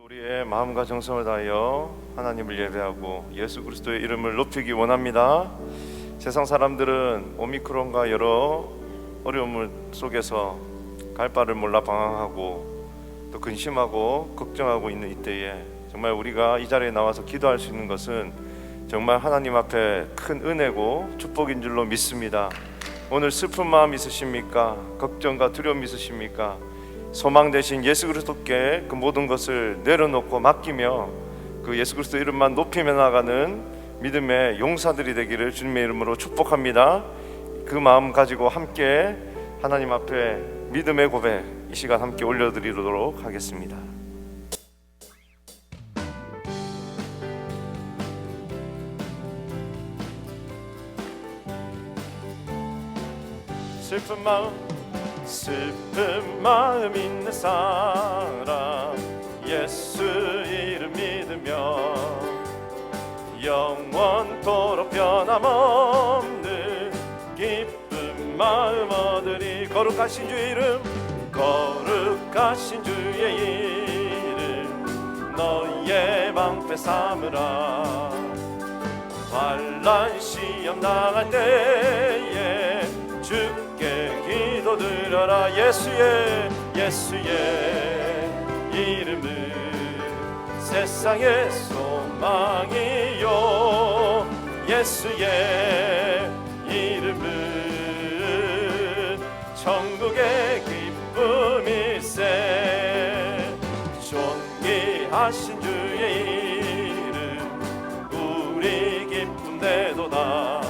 우리의 마음과 정성을 다하여 하나님을 예배하고 예수 그리스도의 이름을 높이기 원합니다. 세상 사람들은 오미크론과 여러 어려움 속에서 갈 바를 몰라 방황하고 또 근심하고 걱정하고 있는 이때에 정말 우리가 이 자리에 나와서 기도할 수 있는 것은 정말 하나님 앞에 큰 은혜고 축복인 줄로 믿습니다. 오늘 슬픈 마음 있으십니까? 걱정과 두려움 있으십니까? 소망 되신 예수 그리스도께 그 모든 것을 내려놓고 맡기며 그 예수 그리스도 이름만 높이며 나가는 믿음의 용사들이 되기를 주님의 이름으로 축복합니다. 그 마음 가지고 함께 하나님 앞에 믿음의 고백 이 시간 함께 올려드리도록 하겠습니다. 슬픈 마음 있는 사람 예수 이름 믿으며 영원토록 변함없는 기쁜 마음 얻으리. 거룩하신 주의 이름, 거룩하신 주의 이름 너의 방패 삼으라. 환난 시험 당할 때에 주께 기도드려라. 예수의 이름은 세상의 소망이요 예수의 이름은 천국의 기쁨일세. 존귀하신 주의 이름 우리 기쁨되도다.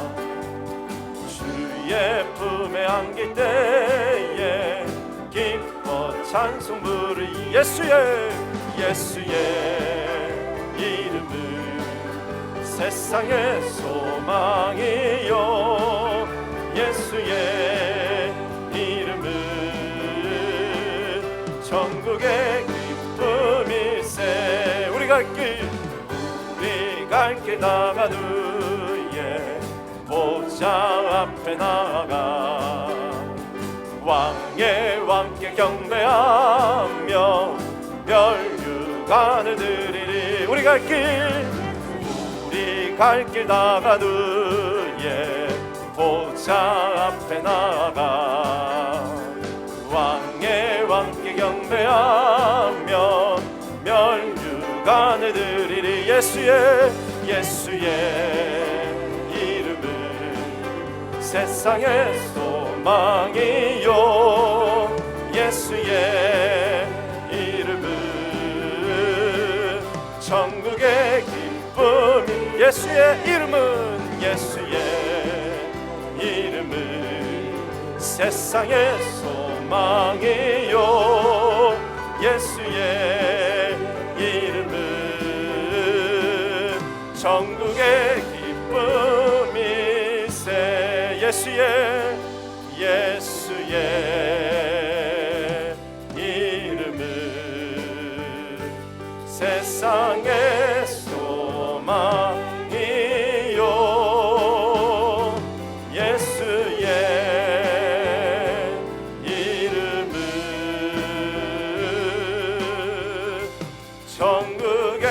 주의 품에 안길 때에 기뻐 찬송 부르리. 예수의 이름은 세상의 소망이요 예수의 이름은 천국의 기쁨일세. 우리 갈 길 나간 후에 보좌 앞에 나가 왕의 왕께 경배하며 멸류관을 드리리. 우리 갈 길 나간 후에 보좌 앞에 나가 왕의 왕께 경배하며 멸류관을 드리리. 예수의 이름은 세상의 소망이요 예수의 이름은 천국의 기쁨이. 예수의 이름은 세상의 소망이요 예수의 이름은 천국의 기쁨일세. 예수의 이름은 세상의 소망이요 예수의 이름은 천국의.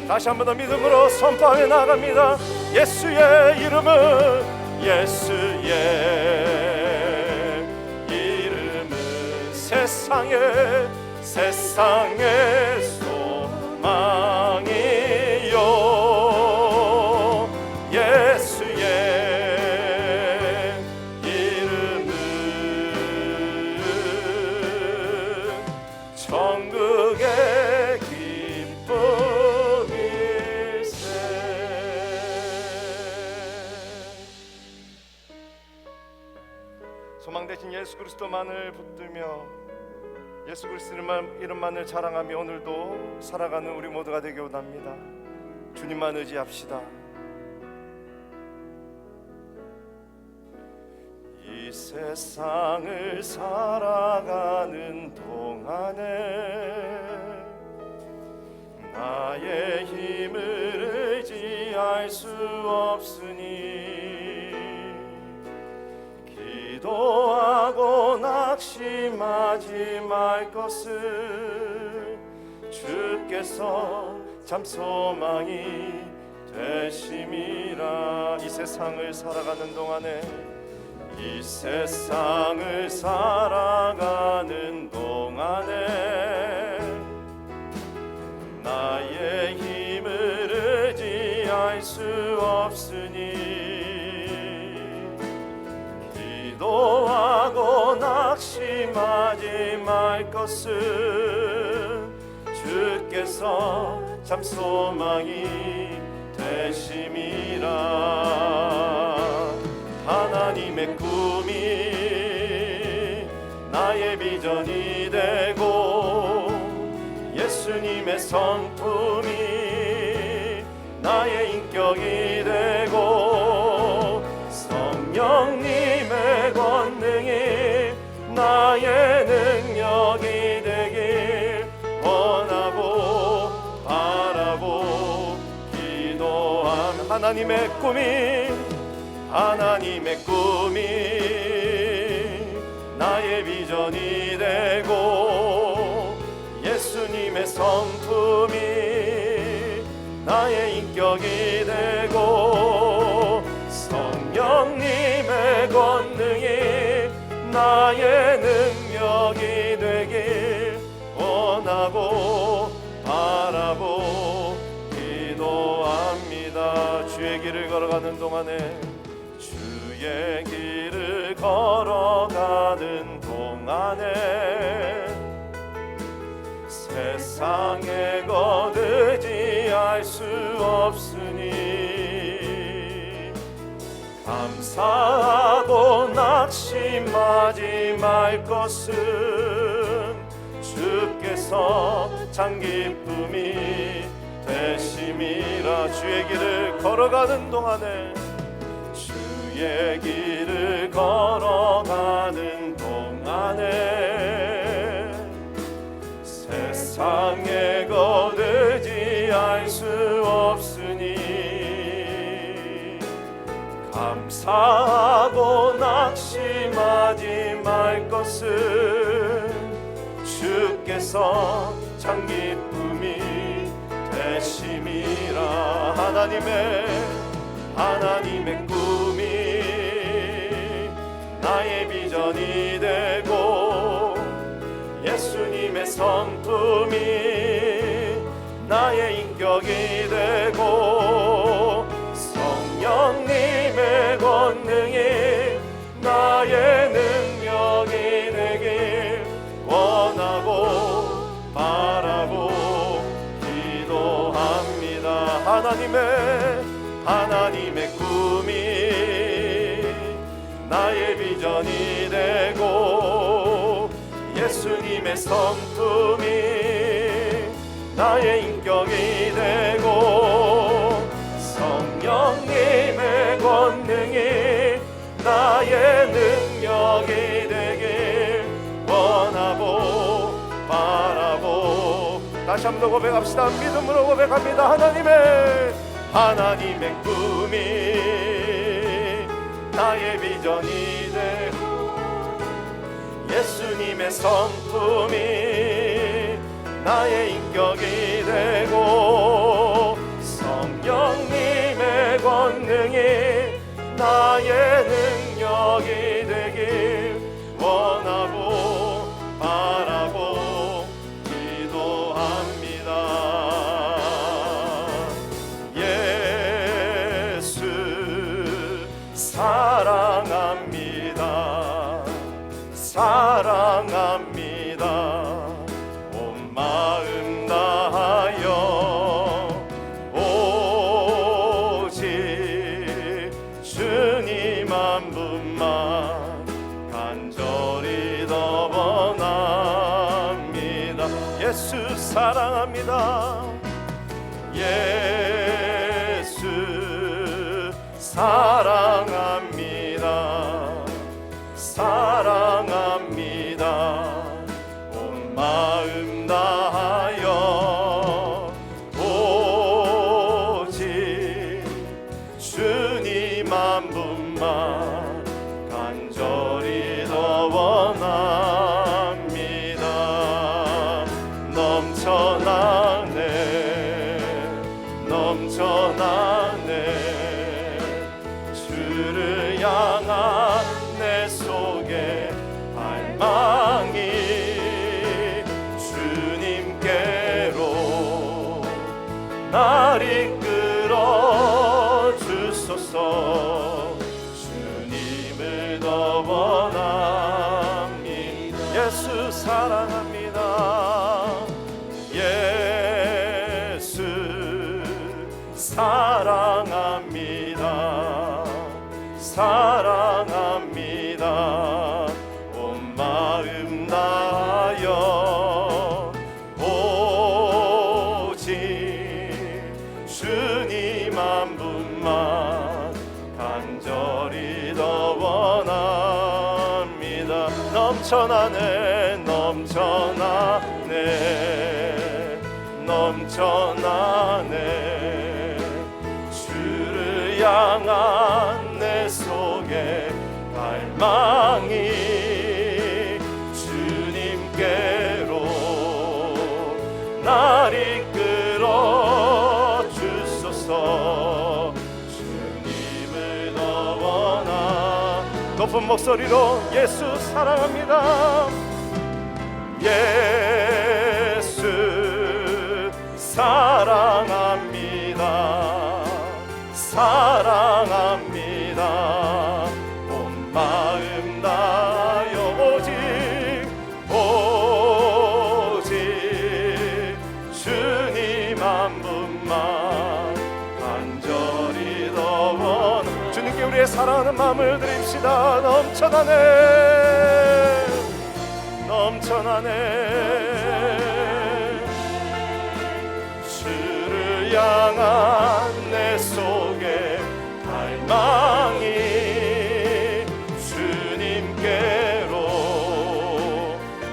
다시 한 번 더 믿음으로 선포해 나갑니다. 예수의 이름은 세상의 소망이요 예수의 이름은 천국의 기쁨일세. 소망 되신 예수 그리스도만을 붙들며 예수 그리스도 이름만을 자랑하며 오늘도 살아가는 우리 모두가 되기 원합니다. 주님만 의지합시다. 이 세상을 살아가는 동안에 나의 힘을 의지할 수 없으니 기도하고 낙심하지 말 것을 주께서 참 소망이 되심이라. 이 세상을 살아가는 동안에, 이 세상을 살아가는 동안에 나의 힘을 의지할 수 없으니 기도하고 낙심하지 말 것은 주께서 참 소망이 되심이라. 하나님의 꿈이 나의 비전이 되고 예수님의 성품이 나의 인격이 되고 성령님의 권능이 나의 능력이 되길 원하고 바라고 기도함. 하나님의 꿈이 나의 비전이 되고 예수님의 성품이 나의 인격이 되고 성령님의 권능이 나의 능력이 되길 원하고 바라고 기도합니다. 주의 길을 걸어가는 동안에, 주의 길을 걸어가는 동안에 세상에 거두지할 수 없으니 감사하고 낙심하지 말 것은 주께서 참 기쁨이 되심이라. 주의 길을 걸어가는 동안에, 주의 길을 걸어가는 동안에 세상에 거두지할 수 없으니 감사하고 낙심하지 말 것은 주께서 참 기쁨이 되심이라. 하나님의 꿈이 나의 비전이 되고 예수님의 성품이 나의 인격이 되고 성령님의 권능이 나의 능력이 되길 원하고 바라고 기도합니다. 하나님의 꿈이 나의 비전이 되고 예수님의 성품이 나의 인격이 되고 성령님의 권능이 나의 능력이 되길 원하고 바라고. 다시 한번 고백합시다. 믿음으로 고백합니다. 하나님의 꿈이 나의 비전이 되고 예수님의 성품이 나의 인격이 되고 성령님의 권능이 나의 능력이 되길 원하고 바라고 기도합니다. 예수 사랑합니다. 온 마음 다하여 오직 주님 한 분만 간절히 더 원합니다. 예수 사랑합니다. 예수 사랑합니다. 온 마음 다하여 오직 주님 한 분만 간절히 더 원합니다. 넘쳐나 날 이끌어 주소서. 주님을 더 원합니다. 예수 사랑합니다. 예수 사랑합니다. 사랑합니다. 온 마음 다하여 오직 주님 한 분만 간절히 더 원합니다. 넘쳐나네 넘쳐나네 넘쳐나네. 주를 향한 내 속에 갈망이 주님께로 날 이끌어 주소서. 주님을 더 원하. 높은 목소리로 예수 사랑합니다. 예수 사랑합니다. 사랑합니다. 온 마음 다하여 오직 주님 한 분만 간절히 더 원. 주님께 우리의 사랑하는 마음을 드립시다. 넘쳐나네 넘쳐나네. 주를 향한 내 속에 갈망이 주님께로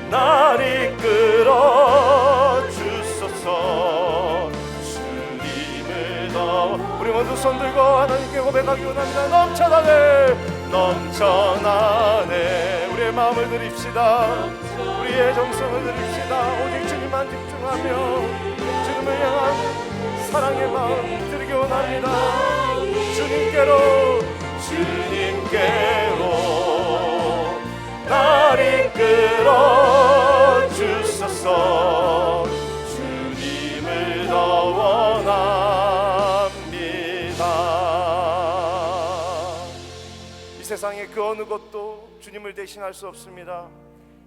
날 이끌어 주소서. 주님을 더. 우리 모두 손 들고 하나님께 고백하기 원합니다. 넘쳐나네 넘쳐나네. 우리의 마음을 드립시다. 우리의 정성을 드립시다. 오직 주님만 집중하며 주님을 향한 사랑의 마음 드리기 원합니다. 주님께로 날 이끌어 주소서. 주님을 더 원합니다. 이 세상의 그 어느 것도 주님을 대신할 수 없습니다.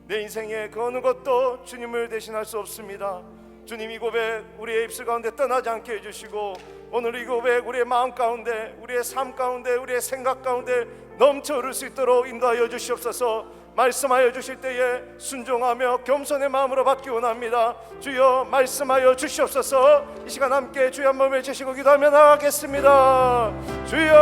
내 인생의 그 어느 것도 주님을 대신할 수 없습니다. 주님, 이 고백 우리의 입술 가운데 떠나지 않게 해주시고, 오늘 이 고백 우리의 마음 가운데, 우리의 삶 가운데, 우리의 생각 가운데 넘쳐 흐를 수 있도록 인도하여 주시옵소서. 말씀하여 주실 때에 순종하며 겸손의 마음으로 받기 원합니다. 주여 말씀하여 주시옵소서. 이 시간 함께 주여 한 번 외치시고 기도하며 나가겠습니다. 주여,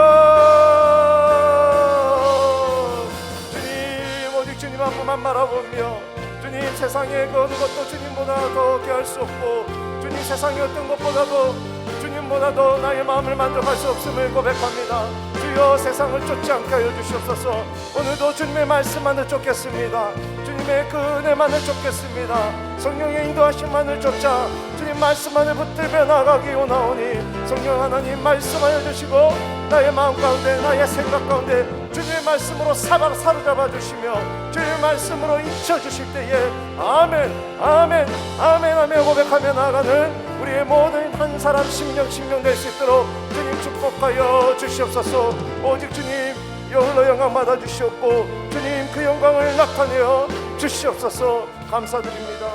주님 오직 주님 한 분만 바라보며, 주님 세상의 그 어느 것도 주님보다 더 귀할 수 없고, 주님 세상의 어떤 것보다도 주님보다도 나의 마음을 만족할 수 없음을 고백합니다. 주여 세상을 쫓지 않게 하여 주시옵소서. 오늘도 주님의 말씀만을 쫓겠습니다. 주님의 그 은혜만을 쫓겠습니다. 성령의 인도하심만을 쫓아 주님 말씀만을 붙들며 나가기 원하오니, 성령 하나님 말씀하여 주시고 나의 마음 가운데, 나의 생각 가운데 주님의 말씀으로 사로잡아 주시며 주님의 말씀으로 잊혀주실 때에 아멘 아멘 아멘 하며 고백하며 나아가는 우리의 모든 한 사람 심령 될 수 있도록 주님 축복하여 주시옵소서. 오직 주님 홀로 영광 받아 주시옵고, 주님 그 영광을 나타내어 주시옵소서. 감사드립니다.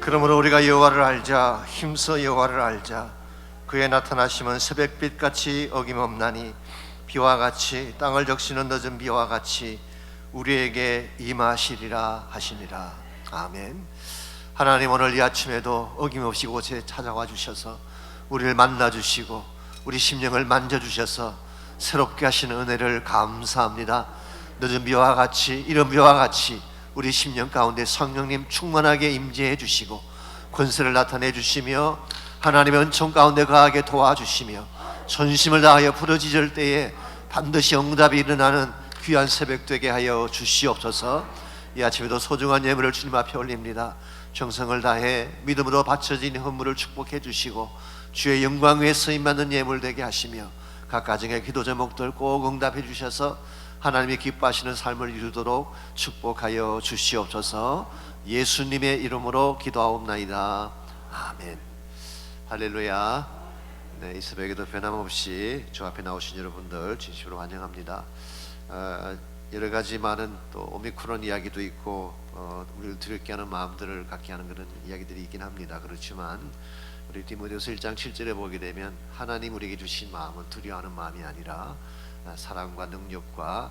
그러므로 우리가 여호와를 알자, 힘써 여호와를 알자. 그의 나타나심은 새벽빛같이 어김없나니, 비와 같이 땅을 적시는 늦은 비와 같이 우리에게 임하시리라 하시니라. 아멘. 하나님, 오늘 이 아침에도 어김없이 곳에 찾아와 주셔서 우리를 만나 주시고 우리 심령을 만져 주셔서 새롭게 하시는 은혜를 감사합니다. 늦은 비와 같이, 이른 비와 같이 우리 심령 가운데 성령님 충만하게 임재해 주시고 권세를 나타내 주시며 하나님의 은총 가운데 거하게 도와주시며 전심을 다하여 부르짖을 때에 반드시 응답이 일어나는 귀한 새벽 되게 하여 주시옵소서. 이 아침에도 소중한 예물을 주님 앞에 올립니다. 정성을 다해 믿음으로 바쳐진 헌물을 축복해 주시고 주의 영광 위에 쓰임받는 예물 되게 하시며 각 가정의 기도 제목들 꼭 응답해 주셔서 하나님이 기뻐하시는 삶을 이루도록 축복하여 주시옵소서. 예수님의 이름으로 기도하옵나이다. 아멘. 할렐루야. 네, 이 새벽에도 변함없이 주 앞에 나오신 여러분들 진심으로 환영합니다. 여러 가지 많은 또 오미크론 이야기도 있고 우리를 두렵게 하는 마음들을 갖게 하는 그런 이야기들이 있긴 합니다. 그렇지만 우리 디모데후서 1장 7절에 보게 되면 하나님 우리에게 주신 마음은 두려워하는 마음이 아니라 사랑과 능력과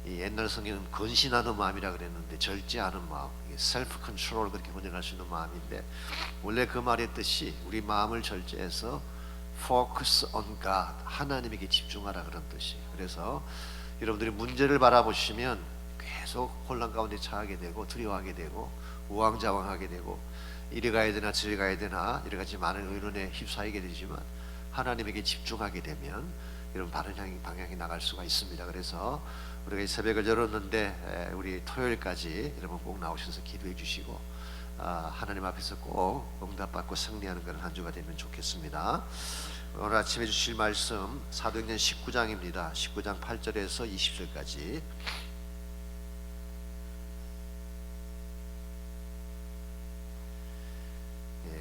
이 옛날 성경은 근신하는 마음이라 그랬는데 절제하는 마음, 셀프 컨트롤 그렇게 번역할 수 있는 마음인데 원래 그 말의 뜻이 우리 마음을 절제해서 focus on God, 하나님에게 집중하라 그런 뜻이에요. 그래서 여러분들이 문제를 바라보시면 계속 혼란 가운데 처하게 되고 두려워하게 되고 우왕좌왕하게 되고 이리 가야 되나 저리 가야 되나 여러 가지 많은 의논에 휩싸이게 되지만 하나님에게 집중하게 되면 여러분 바른 방향에 나갈 수가 있습니다. 그래서 우리가 이 새벽을 열었는데 우리 토요일까지 여러분 꼭 나오셔서 기도해 주시고 하나님 앞에서 꼭 응답받고 승리하는 그런 한 주가 되면 좋겠습니다. 오늘 아침에 주실 말씀 사도행전 19장입니다. 19장 8절에서 20절까지.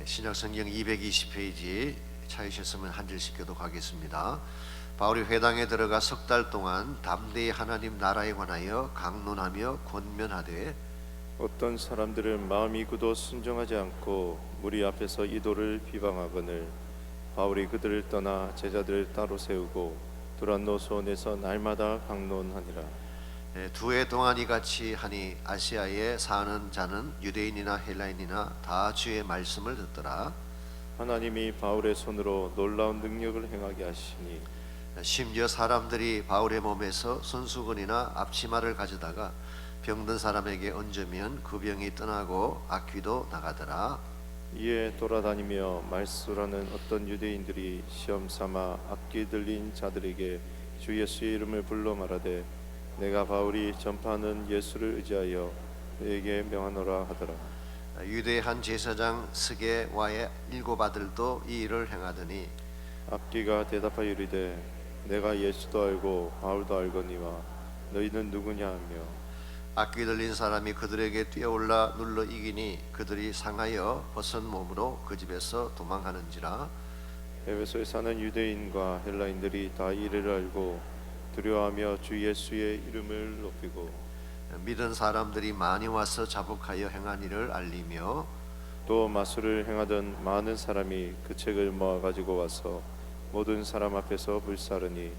신약성경 220페이지 찾으셨으면 한 절씩 교독하겠습니다. 바울이 회당에 들어가 석 달 동안 담대히 하나님 나라에 관하여 강론하며 권면하되 어떤 사람들은 마음이 굳어 순종하지 않고 무리 앞에서 이도를 비방하거늘 바울이 그들을 떠나 제자들을 따로 세우고 두란노 소원에서 날마다 강론하니라. 두 해 동안 이같이 하니 아시아에 사는 자는 유대인이나 헬라인이나 다 주의 말씀을 듣더라. 하나님이 바울의 손으로 놀라운 능력을 행하게 하시니 심지어 사람들이 바울의 몸에서 손수건이나 앞치마를 가져다가 병든 사람에게 얹으면 그 병이 떠나고 악귀도 나가더라. 이에 돌아다니며 말수라는 어떤 유대인들이 시험 삼아 악기 들린 자들에게 주 예수의 이름을 불러 말하되 내가 바울이 전파하는 예수를 의지하여 너에게 명하노라 하더라. 유대 한 제사장 스게와의 7 아들도 이 일을 행하더니 악기가 대답하여 이르되 내가 예수도 알고 바울도 알거니와 너희는 누구냐 하며 악기 들린 사람이 그들에게 뛰어올라 눌러 이기니 그들이 상하여 벗은 몸으로 그 집에서 도망하는지라. 에베소에 사는 유대인과 헬라인들이 다 이를 알고 두려워하며 주 예수의 이름을 높이고 믿은 사람들이 많이 와서 자복하여 행한 일을 알리며 또 마술을 행하던 많은 사람이 그 책을 모아 가지고 와서 모든 사람 앞에서 불사르니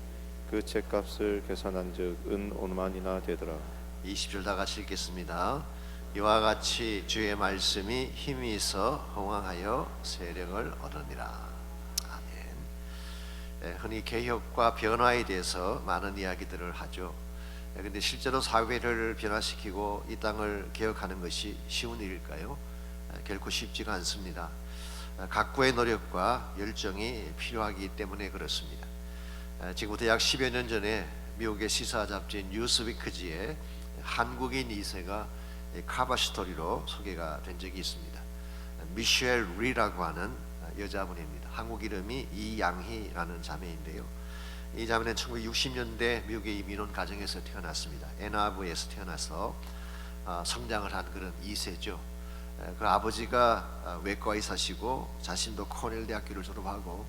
그 책값을 계산한즉 은 5만이나 되더라. 20절 다 같이 읽겠습니다. 이와 같이 주의 말씀이 힘이 있어 흥왕하여 세력을 얻으니라. 아멘. 흔히 개혁과 변화에 대해서 많은 이야기들을 하죠. 그런데 실제로 사회를 변화시키고 이 땅을 개혁하는 것이 쉬운 일일까요? 결코 쉽지가 않습니다. 각고의 노력과 열정이 필요하기 때문에 그렇습니다. 지금부터 약 10여 년 전에 미국의 시사 잡지인 뉴스위크지에 한국인 2세가 카바 스토리로 소개가 된 적이 있습니다. 미셸 리라고 하는 여자분입니다. 한국 이름이 이양희라는 자매인데요. 이 자매는 1960년대 미국의 민원 가정에서 태어났습니다. 애나부에서 태어나서 성장을 한 그런 2세죠. 그 아버지가 외과 의사시고 자신도 코넬 대학교를 졸업하고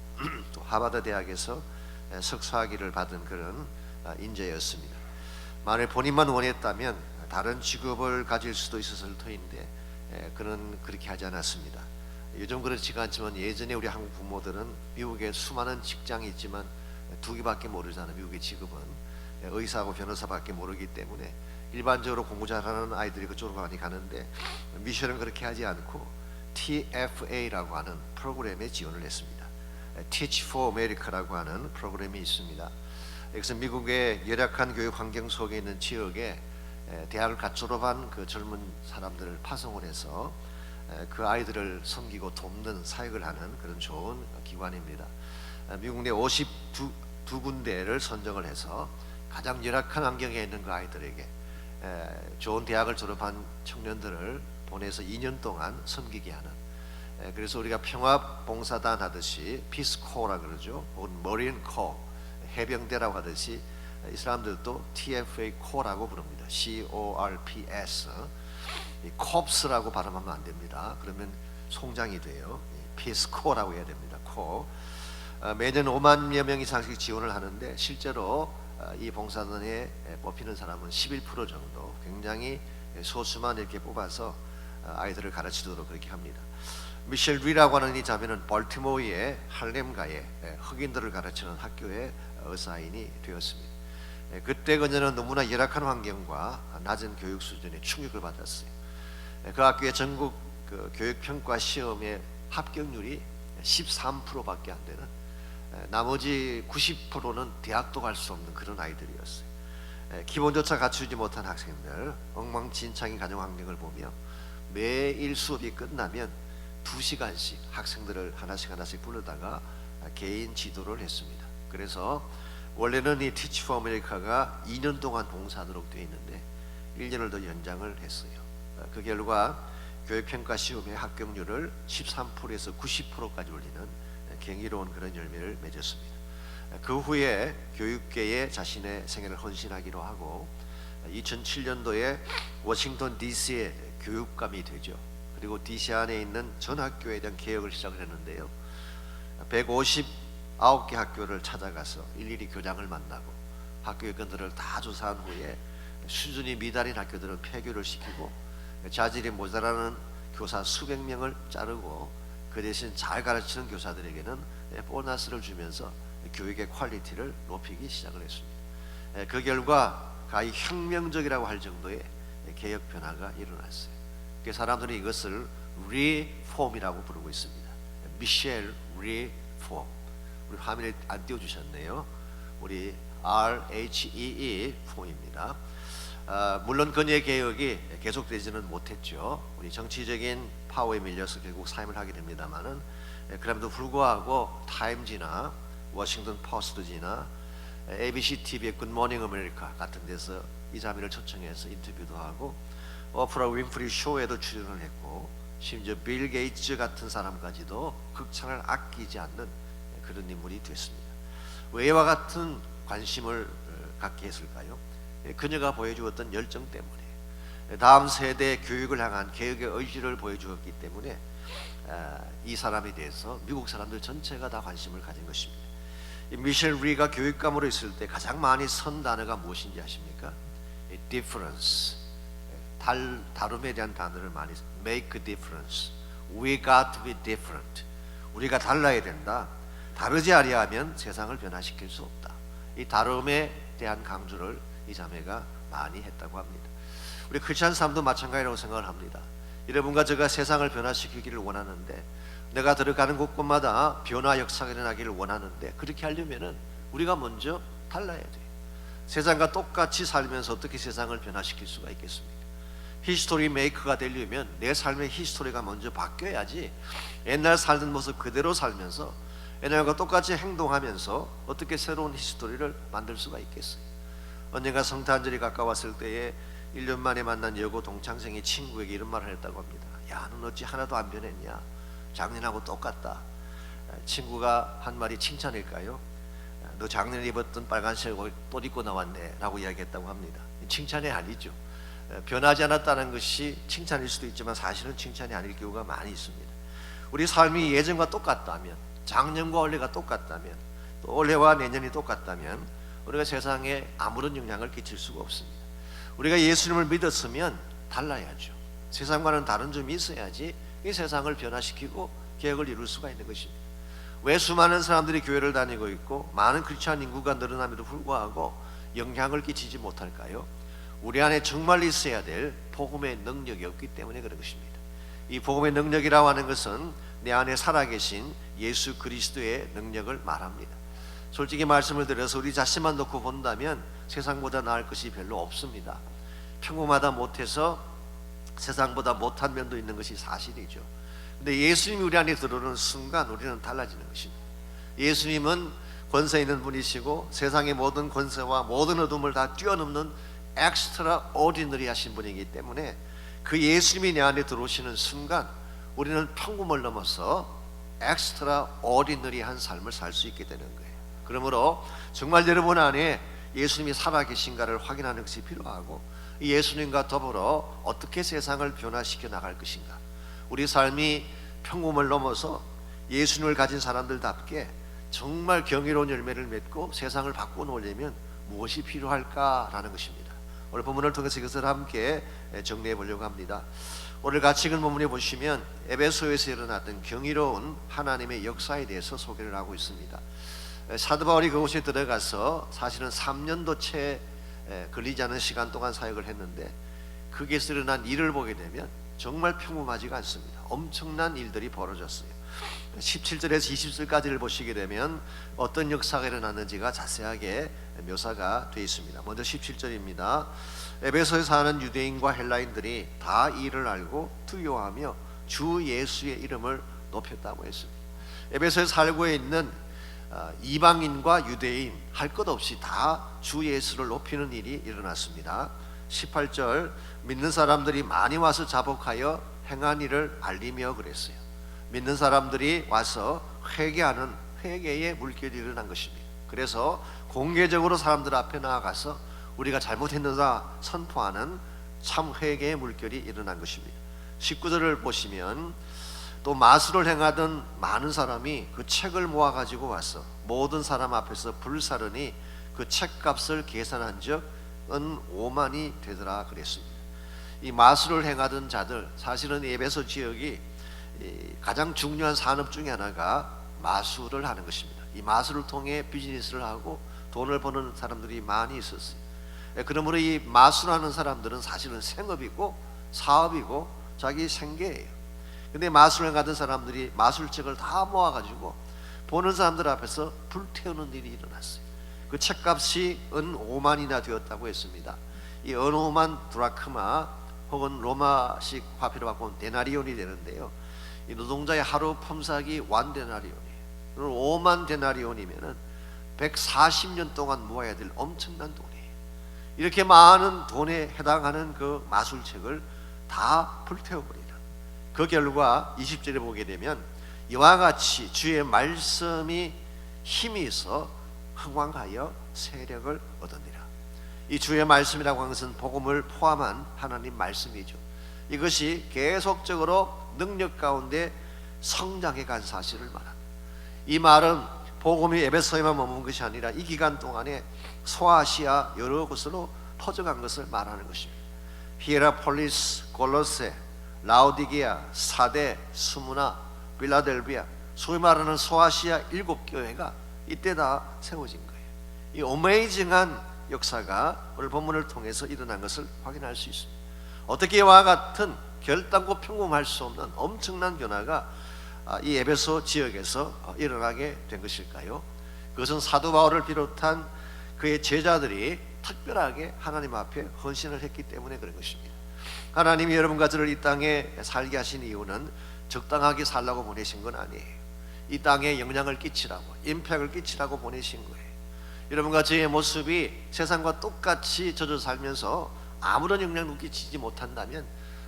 또 하버드 대학에서 석사학위를 받은 그런 인재였습니다. 만약 본인만 원했다면 다른 직업을 가질 수도 있었을 터인데 그는 그렇게 하지 않았습니다. 요즘 그렇지가 않지만 예전에 우리 한국 부모들은 미국에 수많은 직장이 있지만 2개밖에 모르잖아요. 미국의 직업은 의사하고 변호사밖에 모르기 때문에 일반적으로 공부 잘하는 아이들이 그쪽으로 많이 가는데 미셸은 그렇게 하지 않고 TFA라고 하는 프로그램에 지원을 했습니다. Teach for America라고 하는 프로그램이 있습니다. 그래서 미국의 열악한 교육 환경 속에 있는 지역에 대학을 갓 졸업한 그 젊은 사람들을 파송을 해서 그 아이들을 섬기고 돕는 사역을 하는 그런 좋은 기관입니다. 미국 내 52군데를 선정을 해서 가장 열악한 환경에 있는 그 아이들에게 좋은 대학을 졸업한 청년들을 보내서 2년 동안 섬기게 하는, 그래서 우리가 평화봉사단 하듯이 피스코어라 그러죠. 혹은 머린코 해병대라고 하듯이 이 사람들도 TFA Corps라고 부릅니다. CORPS. 이 corps라고 발음하면 안 됩니다. 그러면 송장이 돼요. Peace Corps라고 해야 됩니다. Corps. 매년 5만여 명 이상씩 지원을 하는데 실제로 이 봉사단에 뽑히는 사람은 11% 정도, 굉장히 소수만 이렇게 뽑아서 아이들을 가르치도록 그렇게 합니다. 미셸 리라고 하는 이 자매는 벌티모어의 할렘가에 흑인들을 가르치는 학교의 의사인이 되었습니다. 그때 그녀는 너무나 열악한 환경과 낮은 교육 수준에 충격을 받았어요. 그 학교의 전국 교육평가 시험의 합격률이 13%밖에 안 되는, 나머지 90%는 대학도 갈 수 없는 그런 아이들이었어요. 기본조차 갖추지 못한 학생들, 엉망진창인 가정 환경을 보며 매일 수업이 끝나면 2시간씩 학생들을 하나씩 불러다가 개인 지도를 했습니다. 그래서 원래는 이 Teach for America가 2년 동안 봉사하도록 되어 있는데 1년을 더 연장을 했어요. 그 결과 교육평가 시험의 합격률을 13%에서 90%까지 올리는 경이로운 그런 열매를 맺었습니다. 그 후에 교육계에 자신의 생애를 헌신하기로 하고 2007년도에 워싱턴 DC에 교육감이 되죠. 그리고 DC 안에 있는 전 학교에 대한 개혁을 시작을 했는데요. 159개 학교를 찾아가서 일일이 교장을 만나고 학교 여건들을 다 조사한 후에 수준이 미달인 학교들은 폐교를 시키고 자질이 모자라는 교사 수백 명을 자르고 그 대신 잘 가르치는 교사들에게는 보너스를 주면서 교육의 퀄리티를 높이기 시작을 했습니다. 그 결과 가히 혁명적이라고 할 정도의 개혁 변화가 일어났어요. 사람들이 이것을 리폼이라고 부르고 있습니다. 미셸 리폼. 우리 화면에 안 띄워주셨네요. 우리 RHEE 폼입니다. 물론 그녀의 개혁이 계속되지는 못했죠. 우리 정치적인 파워에 밀려서 결국 사임을 하게 됩니다만은, 그럼에도 불구하고 타임지나 워싱턴 포스트지나 ABC TV의 굿모닝 아메리카 같은 데서 이 자매를 초청해서 인터뷰도 하고 오프라 윈프리 쇼에도 출연을 했고 심지어 빌 게이츠 같은 사람까지도 극찬을 아끼지 않는 그런 인물이 됐습니다. 왜 이와 같은 관심을 갖게 했을까요? 그녀가 보여주었던 열정 때문에, 다음 세대 교육을 향한 개혁의 의지를 보여주었기 때문에 이 사람에 대해서 미국 사람들 전체가 다 관심을 가진 것입니다. 미셸 리가 교육감으로 있을 때 가장 많이 선 단어가 무엇인지 아십니까? difference. 다름에 대한 단어를 많이 make a difference. We got to be different. 우리가 달라야 된다. 다르지 아니하면 세상을 변화시킬 수 없다. 이 다름에 대한 강조를 이 자매가 많이 했다고 합니다. 우리 크리스찬 삶도 마찬가지라고 생각을 합니다. 여러분과 제가 세상을 변화시키기를 원하는데, 내가 들어가는 곳곳마다 변화 역사가 일어나기를 원하는데, 그렇게 하려면은 우리가 먼저 달라야 돼요. 세상과 똑같이 살면서 어떻게 세상을 변화시킬 수가 있겠습니까? 히스토리 메이커가 되려면 내 삶의 히스토리가 먼저 바뀌어야지, 옛날 살던 모습 그대로 살면서 옛날과 똑같이 행동하면서 어떻게 새로운 히스토리를 만들 수가 있겠어요? 언젠가 성탄절이 가까웠을 때에 1년 만에 만난 여고 동창생이 친구에게 이런 말을 했다고 합니다. 야, 넌 어찌 하나도 안 변했냐? 작년하고 똑같다. 친구가 한 말이 칭찬일까요? 너 작년에 입었던 빨간색 옷 또 입고 나왔네 라고 이야기했다고 합니다. 칭찬이 아니죠. 변하지 않았다는 것이 칭찬일 수도 있지만 사실은 칭찬이 아닐 경우가 많이 있습니다. 우리 삶이 예전과 똑같다면, 작년과 올해가 똑같다면, 또 올해와 내년이 똑같다면 우리가 세상에 아무런 영향을 끼칠 수가 없습니다. 우리가 예수님을 믿었으면 달라야죠. 세상과는 다른 점이 있어야지 이 세상을 변화시키고 개혁을 이룰 수가 있는 것입니다. 왜 수많은 사람들이 교회를 다니고 있고 많은 크리스찬 인구가 늘어남에도 불구하고 영향을 끼치지 못할까요? 우리 안에 정말 있어야 될 복음의 능력이 없기 때문에 그런 것입니다. 이 복음의 능력이라고 하는 것은 내 안에 살아계신 예수 그리스도의 능력을 말합니다. 솔직히 말씀을 드려서 우리 자신만 놓고 본다면 세상보다 나을 것이 별로 없습니다. 평범하다 못해서 세상보다 못한 면도 있는 것이 사실이죠. 근데 예수님이 우리 안에 들어오는 순간 우리는 달라지는 것입니다. 예수님은 권세 있는 분이시고 세상의 모든 권세와 모든 어둠을 다 뛰어넘는 엑스트라 오디너리 하신 분이기 때문에 그 예수님이 내 안에 들어오시는 순간 우리는 평범을 넘어서 엑스트라 오디너리한 삶을 살 수 있게 되는 거예요. 그러므로 정말 여러분 안에 예수님이 살아계신가를 확인하는 것이 필요하고, 이 예수님과 더불어 어떻게 세상을 변화시켜 나갈 것인가, 우리 삶이 평범을 넘어서 예수님을 가진 사람들답게 정말 경이로운 열매를 맺고 세상을 바꾸어 놓으려면 무엇이 필요할까라는 것입니다. 오늘 본문을 통해서 이것을 함께 정리해 보려고 합니다. 오늘 같이 읽은 본문에 보시면 에베소에서 일어났던 경이로운 하나님의 역사에 대해서 소개를 하고 있습니다. 사도 바울이 그곳에 들어가서 사실은 3년도 채 걸리지 않은 시간 동안 사역을 했는데, 거기에서 일어난 일을 보게 되면 정말 평범하지가 않습니다. 엄청난 일들이 벌어졌어요. 17절에서 20절까지를 보시게 되면 어떤 역사가 일어났는지가 자세하게 묘사가 되어 있습니다. 먼저 17절입니다. 에베소에 사는 유대인과 헬라인들이 다 이를 알고 두려워하며 주 예수의 이름을 높였다고 했습니다. 에베소에 살고 있는 이방인과 유대인 할 것 없이 다 주 예수를 높이는 일이 일어났습니다. 18절, 믿는 사람들이 많이 와서 자복하여 행한 일을 알리며 그랬어요. 믿는 사람들이 와서 회개하는 회개의 물결이 일어난 것입니다. 그래서 공개적으로 사람들 앞에 나아가서 우리가 잘못했느라 선포하는 참 회개의 물결이 일어난 것입니다. 19절을 보시면 또 마술을 행하던 많은 사람이 그 책을 모아가지고 와서 모든 사람 앞에서 불사르니 그 책값을 계산한 적 은 5만이 되더라 그랬습니다. 이 마술을 행하던 자들, 사실은 에베소 지역이 가장 중요한 산업 중에 하나가 마술을 하는 것입니다. 이 마술을 통해 비즈니스를 하고 돈을 버는 사람들이 많이 있었어요. 그러므로 이 마술하는 사람들은 사실은 생업이고 사업이고 자기 생계예요. 근데 마술을 행하던 사람들이 마술책을 다 모아가지고 보는 사람들 앞에서 불태우는 일이 일어났어요. 그 책값이 은 5만이나 되었다고 했습니다. 이 은 5만 드라크마 혹은 로마식 화폐로 바꾸면 데나리온이 되는데요, 이 노동자의 하루 품삯이 1 데나리온이에요. 5만 데나리온이면은 140년 동안 모아야 될 엄청난 돈이에요. 이렇게 많은 돈에 해당하는 그 마술책을 다 불태워버리는 그 결과 20절에 보게 되면 이와 같이 주의 말씀이 힘이 있어 흥왕하여 세력을 얻으니라. 이 주의 말씀이라고 하는 것은 복음을 포함한 하나님 말씀이죠. 이것이 계속적으로 능력 가운데 성장해 간 사실을 말합니다. 이 말은 복음이 에베소에만 머문 것이 아니라 이 기간 동안에 소아시아 여러 곳으로 퍼져간 것을 말하는 것입니다. 히에라폴리스, 골로세, 라오디게아, 사데, 스무나, 빌라델비아, 소위 말하는 소아시아 7교회가 이때 다 세워진 거예요. 이 어메이징한 역사가 오늘 본문을 통해서 일어난 것을 확인할 수 있습니다. 어떻게 이와 같은 결단코 평범할 수 없는 엄청난 변화가 이 에베소 지역에서 일어나게 된 것일까요? 그것은 사도 바울을 비롯한 그의 제자들이 특별하게 하나님 앞에 헌신을 했기 때문에 그런 것입니다. 하나님이 여러분과 저를 이 땅에 살게 하신 이유는 적당하게 살라고 보내신 건 아니에요. 이 땅에 영향을 끼치라고, 임팩을 끼치라고 보내신 거예요. 여러분과 저의 모습이 세상과 똑같이 젖어 살면서 아무런 영향도 끼치지 못한다면,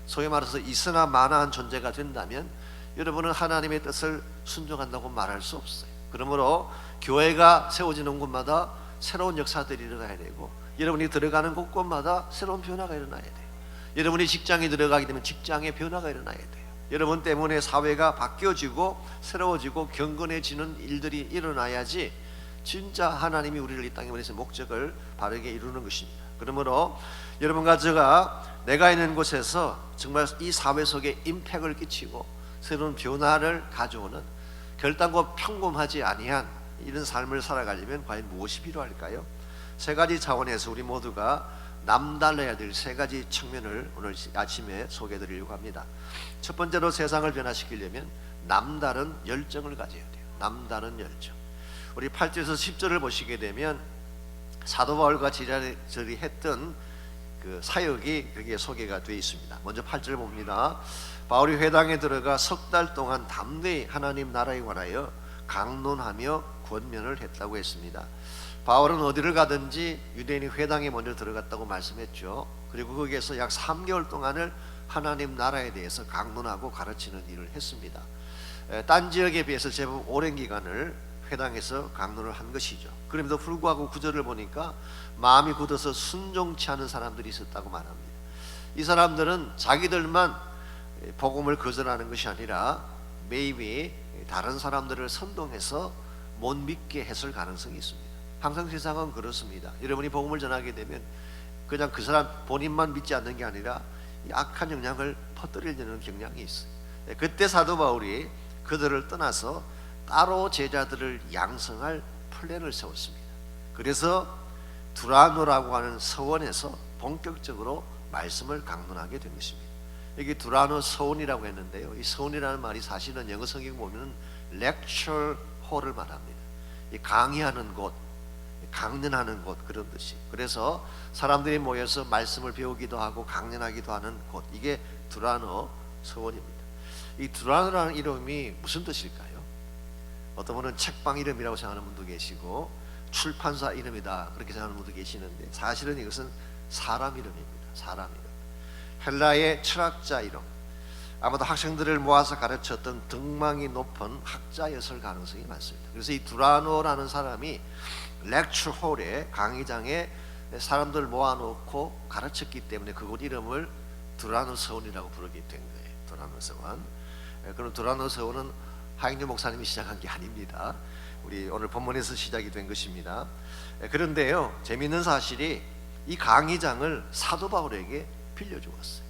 소위 말해서 있으나 마나한 존재가 된다면 여러분은 하나님의 뜻을 순종한다고 말할 수 없어요. 그러므로 교회가 세워지는 곳마다 새로운 역사들이 일어나야 되고, 여러분이 들어가는 곳곳마다 새로운 변화가 일어나야 돼요. 여러분이 직장에 들어가게 되면 직장의 변화가 일어나야 돼요. 여러분 때문에 사회가 바뀌어지고 새로워지고 경건해지는 일들이 일어나야지 진짜 하나님이 우리를 이 땅에 보내신 목적을 바르게 이루는 것입니다. 그러므로 여러분과 제가 내가 있는 곳에서 정말 이 사회 속에 임팩을 끼치고 새로운 변화를 가져오는 결단코 평범하지 아니한 이런 삶을 살아가려면 과연 무엇이 필요할까요? 세 가지 차원에서 우리 모두가 남달라야 될 세 가지 측면을 오늘 아침에 소개해 드리려고 합니다. 첫 번째로 세상을 변화시키려면 남다른 열정을 가져야 돼요. 남다른 열정. 우리 8절에서 10절을 보시게 되면 사도 바울과 제자들이 했던 그 사역이 거기에 소개가 되어 있습니다. 먼저 8절 봅니다. 바울이 회당에 들어가 석 달 동안 담대히 하나님 나라에 관하여 강론하며 권면을 했다고 했습니다. 바울은 어디를 가든지 유대인이 회당에 먼저 들어갔다고 말씀했죠. 그리고 거기에서 약 3개월 동안을 하나님 나라에 대해서 강론하고 가르치는 일을 했습니다. 딴 지역에 비해서 제법 오랜 기간을 회당에서 강론을 한 것이죠. 그럼에도 불구하고 구절을 보니까 마음이 굳어서 순종치 않은 사람들이 있었다고 말합니다. 이 사람들은 자기들만 복음을 거절하는 것이 아니라 maybe 다른 사람들을 선동해서 못 믿게 했을 가능성이 있습니다. 항상 세상은 그렇습니다. 여러분이 복음을 전하게 되면 그냥 그 사람 본인만 믿지 않는 게 아니라 악한 영향을 퍼뜨리려는 경향이 있어요. 그때 사도 바울이 그들을 떠나서 따로 제자들을 양성할 플랜을 세웠습니다. 그래서 두라노라고 하는 서원에서 본격적으로 말씀을 강론하게 된 것입니다. 여기 두라노 서원이라고 했는데요, 이 서원이라는 말이 사실은 영어 성경 보면 lecture hall을 말합니다. 이 강의하는 곳, 강연하는 곳, 그런 뜻이. 그래서 사람들이 모여서 말씀을 배우기도 하고 강연하기도 하는 곳, 이게 두라노 서원입니다. 이 두라노라는 이름이 무슨 뜻일까요? 어떤 분은 책방 이름이라고 생각하는 분도 계시고 출판사 이름이다 그렇게 생각하는 분도 계시는데, 사실은 이것은 사람 이름입니다. 사람 이름. 헬라의 철학자 이름. 아마도 학생들을 모아서 가르쳤던 등망이 높은 학자였을 가능성이 많습니다. 그래서 이 두라노라는 사람이 렉처홀에, 강의장에 사람들 모아놓고 가르쳤기 때문에 그곳 이름을 두라노 서원이라고 부르게 된 거예요. 두라노 서원. 그럼 두라노 서원은 하익류 목사님이 시작한 게 아닙니다. 우리 오늘 본문에서 시작이 된 것입니다. 그런데요, 재미있는 사실이 이 강의장을 사도 바울에게 빌려주었어요.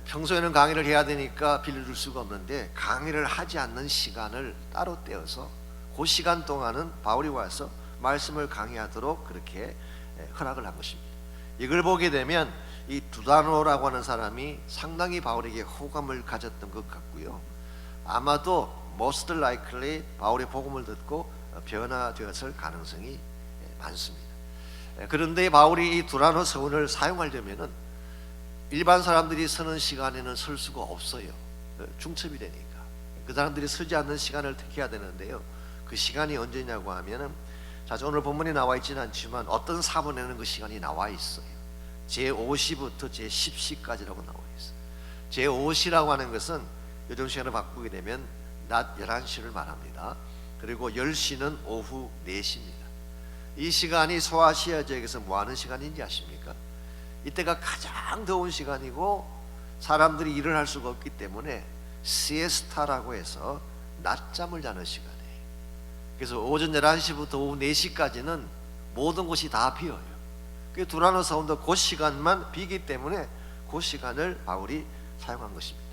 평소에는 강의를 해야 되니까 빌려줄 수가 없는데 강의를 하지 않는 시간을 따로 떼어서 그 시간 동안은 바울이 와서 말씀을 강의하도록 그렇게 허락을 한 것입니다. 이걸 보게 되면 이 두라노라고 하는 사람이 상당히 바울에게 호감을 가졌던 것 같고요, 아마도 most likely 바울의 복음을 듣고 변화되었을 가능성이 많습니다. 그런데 바울이 이 두라노 서원을 사용하려면은 일반 사람들이 서는 시간에는 설 수가 없어요. 중첩이 되니까 그 사람들이 서지 않는 시간을 택해야 되는데요, 그 시간이 언제냐고 하면은, 자, 오늘 본문에 나와 있지는 않지만 어떤 사본에는 그 시간이 나와 있어요. 제5시부터 제10시까지라고 나와 있어요. 제5시라고 하는 것은 요즘 시간을 바꾸게 되면 낮 11시를 말합니다. 그리고 10시는 오후 4시입니다. 이 시간이 소아시아 지역에서 뭐하는 시간인지 아십니까? 이때가 가장 더운 시간이고 사람들이 일을 할 수가 없기 때문에 시에스타라고 해서 낮잠을 자는 시간이에요. 그래서 오전 11시부터 오후 4시까지는 모든 곳이 다 비어요. 그 두라노 서원도 그 시간만 비기 때문에 그 시간을 바울이 사용한 것입니다.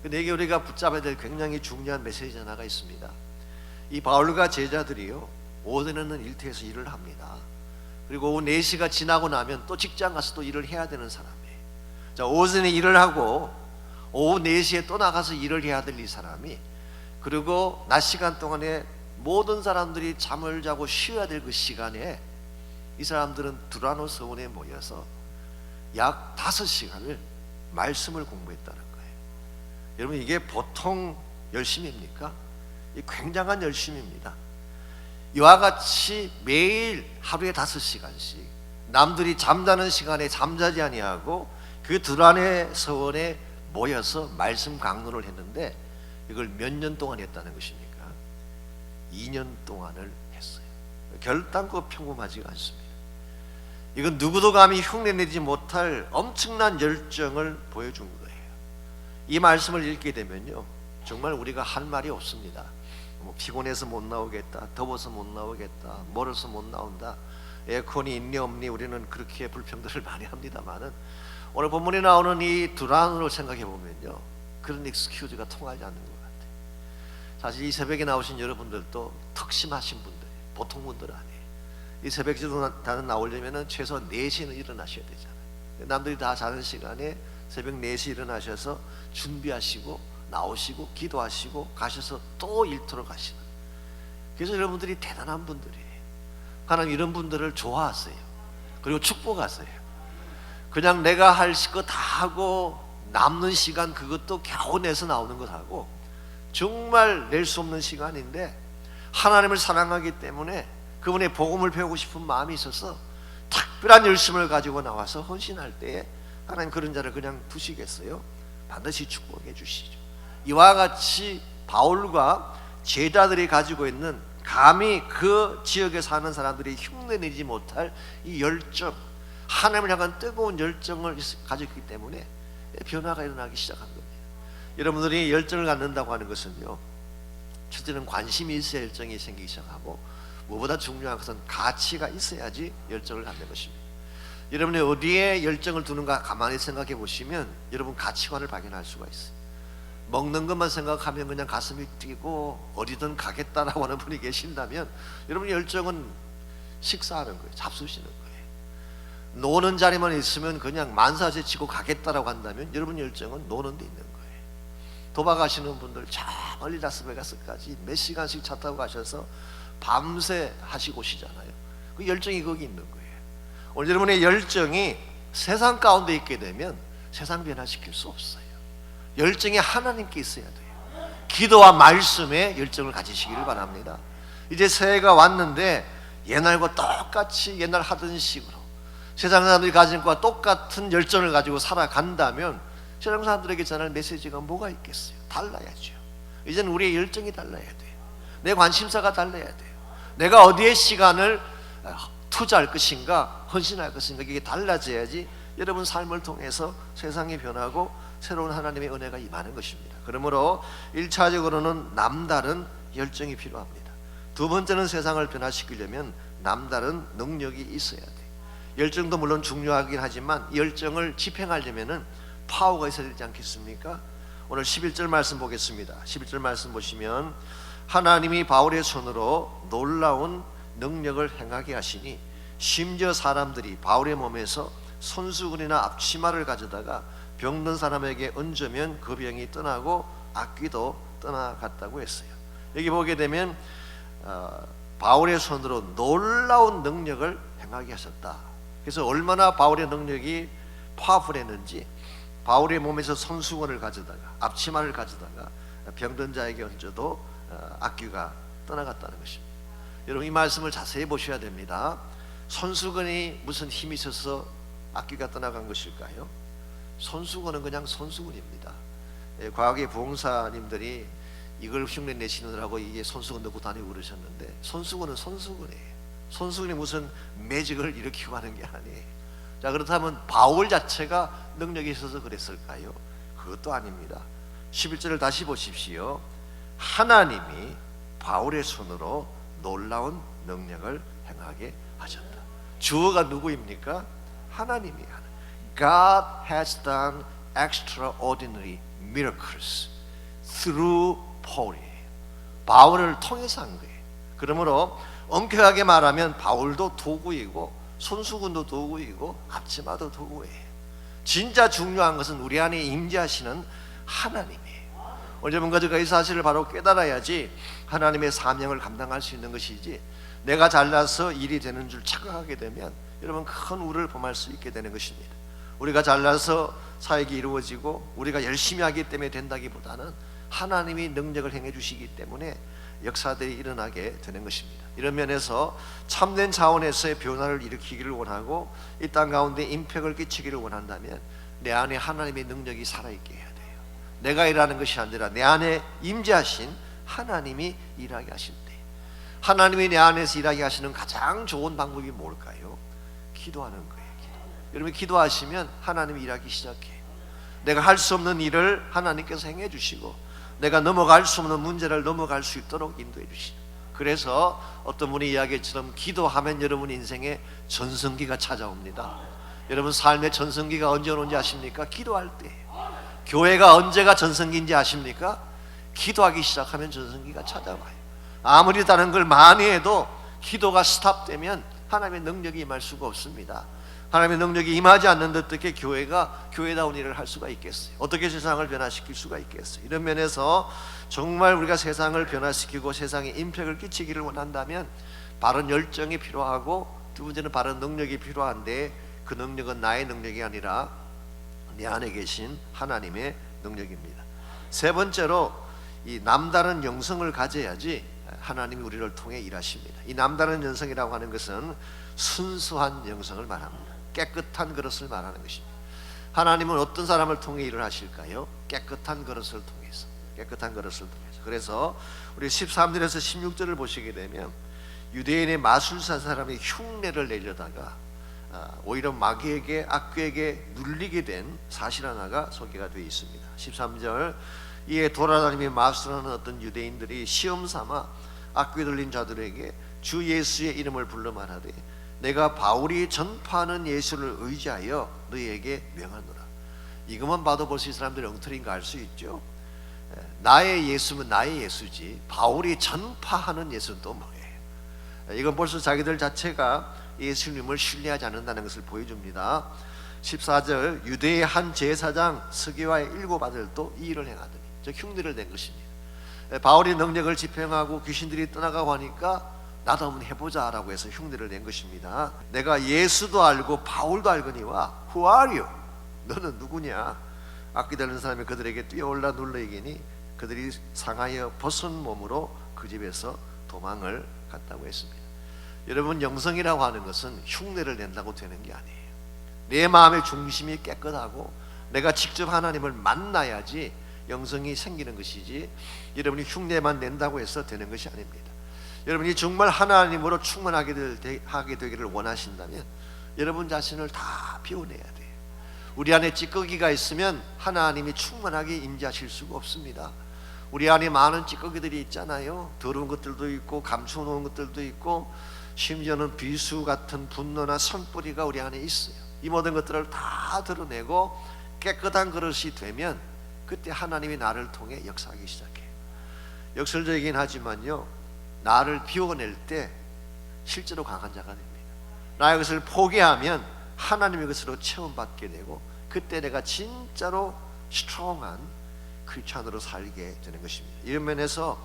근데 이게 우리가 붙잡아야 될 굉장히 중요한 메시지 하나가 있습니다. 이 바울과 제자들이요, 오전에는 일터에서 일을 합니다. 그리고 오후 4시가 지나고 나면 또 직장 가서 또 일을 해야 되는 사람이에요. 자, 오전에 일을 하고 오후 4시에 또 나가서 일을 해야 될 이 사람이, 그리고 낮 시간 동안에 모든 사람들이 잠을 자고 쉬어야 될 그 시간에 이 사람들은 두라노 서원에 모여서 약 5시간을 말씀을 공부했다는 거예요. 여러분, 이게 보통 열심입니까? 이 굉장한 열심입니다. 이와 같이 매일 하루에 5시간씩 남들이 잠자는 시간에 잠자지 아니하고 그 두라노 서원에 모여서 말씀 강론을 했는데, 이걸 몇 년 동안 했다는 것입니까? 2년 동안을 했어요. 결단코 평범하지가 않습니다. 이건 누구도 감히 흉내내지 못할 엄청난 열정을 보여준 거예요. 이 말씀을 읽게 되면요, 정말 우리가 할 말이 없습니다. 뭐 피곤해서 못 나오겠다, 더워서 못 나오겠다, 멀어서 못 나온다, 에어컨이 있니 없니, 우리는 그렇게 불평들을 많이 합니다만은 오늘 본문에 나오는 이 두라노를 생각해 보면요, 그런 익스큐즈가 통하지 않는 것 같아요. 사실 이 새벽에 나오신 여러분들도 특심하신 분들, 보통 분들 아니에요. 이 새벽 기도단은 나오려면 최소 4시는 일어나셔야 되잖아요. 남들이 다 자는 시간에 새벽 4시 일어나셔서 준비하시고 나오시고 기도하시고 가셔서 또 일터로 가시는, 그래서 여러분들이 대단한 분들이에요. 하나님 이런 분들을 좋아하세요. 그리고 축복하세요. 그냥 내가 할 거 다 하고 남는 시간 그것도 겨우 내서 나오는 것하고 정말 낼 수 없는 시간인데 하나님을 사랑하기 때문에 그분의 복음을 배우고 싶은 마음이 있어서 특별한 열심을 가지고 나와서 헌신할 때에 하나님 그런 자를 그냥 두시겠어요? 반드시 축복해 주시죠. 이와 같이 바울과 제자들이 가지고 있는 감히 그 지역에 사는 사람들이 흉내내지 못할 이 열정, 하나님을 향한 뜨거운 열정을 가졌기 때문에 변화가 일어나기 시작한 겁니다. 여러분들이 열정을 갖는다고 하는 것은요, 첫째는 관심이 있어야 열정이 생기기 시작하고, 무엇보다 중요한 것은 가치가 있어야지 열정을 갖는 것입니다. 여러분이 어디에 열정을 두는가 가만히 생각해 보시면 여러분 가치관을 발견할 수가 있어요. 먹는 것만 생각하면 그냥 가슴이 뛰고 어디든 가겠다라고 하는 분이 계신다면 여러분 열정은 식사하는 거예요. 잡수시는 거예요. 노는 자리만 있으면 그냥 만사제 치고 가겠다라고 한다면 여러분 열정은 노는 데 있는 거예요. 도박하시는 분들 저 멀리 라스베가스까지 몇 시간씩 차 타고 가셔서 밤새 하시고 오시잖아요. 그 열정이 거기 있는 거예요. 오늘 여러분의 열정이 세상 가운데 있게 되면 세상 변화시킬 수 없어요. 열정이 하나님께 있어야 돼요. 기도와 말씀에 열정을 가지시기를 바랍니다. 이제 새해가 왔는데 옛날과 똑같이 옛날 하던 식으로 세상 사람들이 가진 것과 똑같은 열정을 가지고 살아간다면 세상 사람들에게 전할 메시지가 뭐가 있겠어요? 달라야죠. 이제는 우리의 열정이 달라야 돼요. 내 관심사가 달라야 돼요. 내가 어디에 시간을 투자할 것인가, 헌신할 것인가, 이게 달라져야지 여러분 삶을 통해서 세상이 변하고 새로운 하나님의 은혜가 임하는 것입니다. 그러므로 1차적으로는 남다른 열정이 필요합니다. 두 번째는 세상을 변화시키려면 남다른 능력이 있어야 돼요. 열정도 물론 중요하긴 하지만 열정을 집행하려면 파워가 있어야 되지 않겠습니까? 오늘 11절 말씀 보겠습니다. 11절 말씀 보시면 하나님이 바울의 손으로 놀라운 능력을 행하게 하시니 심지어 사람들이 바울의 몸에서 손수건이나 앞치마를 가져다가 병든 사람에게 얹으면 그 병이 떠나고 악귀도 떠나갔다고 했어요. 여기 보게 되면 바울의 손으로 놀라운 능력을 행하게 하셨다. 그래서 얼마나 바울의 능력이 파워풀했는지 바울의 몸에서 손수건을 가져다가 앞치마를 가져다가 병든 자에게 얹어도 악귀가 떠나갔다는 것입니다. 여러분 이 말씀을 자세히 보셔야 됩니다. 손수건이 무슨 힘이 있어서 악귀가 떠나간 것일까요? 손수건은 그냥 손수건입니다. 과거에 부흥사님들이 이걸 흉내 내시느라고 이게 손수건 넣고 다니고 그러셨는데 손수건은 손수건이에요. 손수건이 무슨 매직을 일으키고 하는 게 아니에요. 자, 그렇다면 바울 자체가 능력이 있어서 그랬을까요? 그것도 아닙니다. 11절을 다시 보십시오. 하나님이 바울의 손으로 놀라운 능력을 행하게 하셨다. 주어가 누구입니까? 하나님이 하는. God has done extraordinary miracles through Paul. 바울을 통해서 한 거예요. 그러므로 엄격하게 말하면 바울도 도구이고 손수건도 도구이고 앞치마도 도구예요. 진짜 중요한 것은 우리 안에 임재하시는 하나님이에요. 오늘 여러분과 제가 이 사실을 바로 깨달아야지 하나님의 사명을 감당할 수 있는 것이지, 내가 잘나서 일이 되는 줄 착각하게 되면 여러분 큰 우를 범할 수 있게 되는 것입니다. 우리가 잘나서 사역이 이루어지고 우리가 열심히 하기 때문에 된다기보다는 하나님이 능력을 행해 주시기 때문에 역사들이 일어나게 되는 것입니다. 이런 면에서 참된 차원에서의 변화를 일으키기를 원하고 이 땅 가운데 임팩을 끼치기를 원한다면 내 안에 하나님의 능력이 살아있게 해야 돼요. 내가 일하는 것이 아니라 내 안에 임재하신 하나님이 일하게 하신대. 하나님이 내 안에서 일하게 하시는 가장 좋은 방법이 뭘까요? 기도하는 거예요. 여러분 기도하시면 하나님이 일하기 시작해요. 내가 할 수 없는 일을 하나님께서 행해 주시고 내가 넘어갈 수 없는 문제를 넘어갈 수 있도록 인도해 주시죠. 그래서 어떤 분이 이야기처럼 기도하면 여러분 인생에 전성기가 찾아옵니다. 여러분 삶의 전성기가 언제 오는지 아십니까? 기도할 때. 교회가 언제가 전성기인지 아십니까? 기도하기 시작하면 전성기가 찾아와요. 아무리 다른 걸 많이 해도 기도가 스탑되면 하나님의 능력이 임할 수가 없습니다. 하나님의 능력이 임하지 않는데 어떻게 교회가 교회다운 일을 할 수가 있겠어요? 어떻게 세상을 변화시킬 수가 있겠어요? 이런 면에서 정말 우리가 세상을 변화시키고 세상에 임팩을 끼치기를 원한다면 바른 열정이 필요하고, 두 번째는 바른 능력이 필요한데 그 능력은 나의 능력이 아니라 내 안에 계신 하나님의 능력입니다. 세 번째로 이 남다른 영성을 가져야지 하나님이 우리를 통해 일하십니다. 이 남다른 영성이라고 하는 것은 순수한 영성을 말합니다. 깨끗한 그릇을 말하는 것입니다. 하나님은 어떤 사람을 통해 일을 하실까요? 깨끗한 그릇을 통해서. 깨끗한 그릇을 통해서. 그래서 우리 13절에서 16절을 보시게 되면 유대인의 마술사 사람이 흉내를 내려다가 오히려 마귀에게 악귀에게 눌리게 된 사실 하나가 소개가 되어 있습니다. 13절, 이에 돌아다니며 마술하는 어떤 유대인들이 시험 삼아 악귀 들린 자들에게 주 예수의 이름을 불러 말하되 내가 바울이 전파하는 예수를 의지하여 너희에게 명하노라. 이것만 봐도 벌써 이 사람들이 엉터리인 거 알 수 있죠. 나의 예수면 나의 예수지 바울이 전파하는 예수는 또 뭐예요? 이건 벌써 자기들 자체가 예수님을 신뢰하지 않는다는 것을 보여줍니다. 14절, 유대의 한 제사장 스게와의 7 아들도 이 일을 행하더니, 즉 흉내를 낸 것입니다. 바울이 능력을 집행하고 귀신들이 떠나가고 하니까 나도 한번 해보자라고 해서 흉내를 낸 것입니다. 내가 예수도 알고 바울도 알거니와 Who are you? 너는 누구냐? 악기 들린 사람이 그들에게 뛰어올라 눌러 이기니 그들이 상하여 벗은 몸으로 그 집에서 도망을 갔다고 했습니다. 여러분, 영성이라고 하는 것은 흉내를 낸다고 되는 게 아니에요. 내 마음의 중심이 깨끗하고 내가 직접 하나님을 만나야지 영성이 생기는 것이지, 여러분이 흉내만 낸다고 해서 되는 것이 아닙니다. 여러분이 정말 하나님으로 충만하게 되기를 원하신다면 여러분 자신을 다 비워내야 돼요. 우리 안에 찌꺼기가 있으면 하나님이 충만하게 임재하실 수가 없습니다. 우리 안에 많은 찌꺼기들이 있잖아요. 더러운 것들도 있고 감춰놓은 것들도 있고 심지어는 비수 같은 분노나 성뿌리가 우리 안에 있어요. 이 모든 것들을 다 드러내고 깨끗한 그릇이 되면 그때 하나님이 나를 통해 역사하기 시작해요. 역설적이긴 하지만요, 나를 비워낼 때 실제로 강한 자가 됩니다. 나의 것을 포기하면 하나님의 것으로 체험받게 되고 그때 내가 진짜로 스트롱한 크리스찬으로 살게 되는 것입니다. 이런 면에서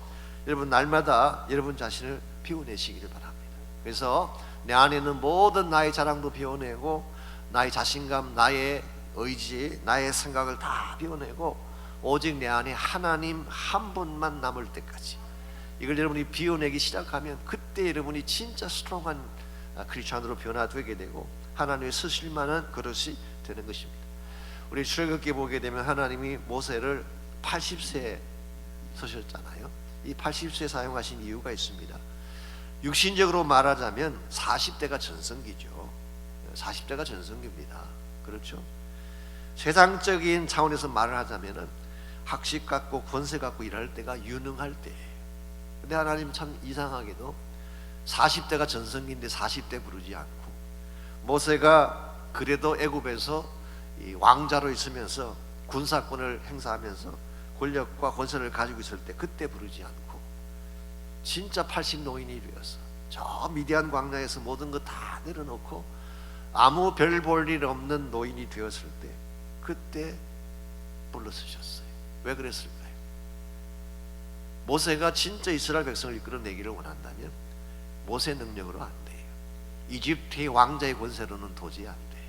여러분 날마다 여러분 자신을 비워내시기를 바랍니다. 그래서 내 안에 있는 모든 나의 자랑도 비워내고 나의 자신감, 나의 의지, 나의 생각을 다 비워내고 오직 내 안에 하나님 한 분만 남을 때까지 이걸 여러분이 비워내기 시작하면 그때 여러분이 진짜 스트롱한 크리스찬으로 변화되게 되고 하나님의 쓰실 만한 그릇이 되는 것입니다. 우리 출애굽기 보게 되면 하나님이 모세를 80세에 서셨잖아요. 이 80세 사용하신 이유가 있습니다. 육신적으로 말하자면 40대가 전성기죠. 40대가 전성기입니다. 그렇죠? 세상적인 차원에서 말을 하자면은 학식 갖고 권세 갖고 일할 때가 유능할 때예요. 근데 하나님 참 이상하게도 40대가 전성기인데 40대 부르지 않고, 모세가 그래도 애굽에서 이 왕자로 있으면서 군사권을 행사하면서 권력과 권세를 가지고 있을 때 그때 부르지 않고 진짜 80 노인이 되어서 저 미디안 광야에서 모든 것 다 내려놓고 아무 별 볼 일 없는 노인이 되었을 때 그때 불러쓰셨어요. 왜 그랬을까요? 모세가 진짜 이스라엘 백성을 이끌어내기를 원한다면 모세 능력으로 안 돼요. 이집트의 왕자의 권세로는 도저히 안 돼요.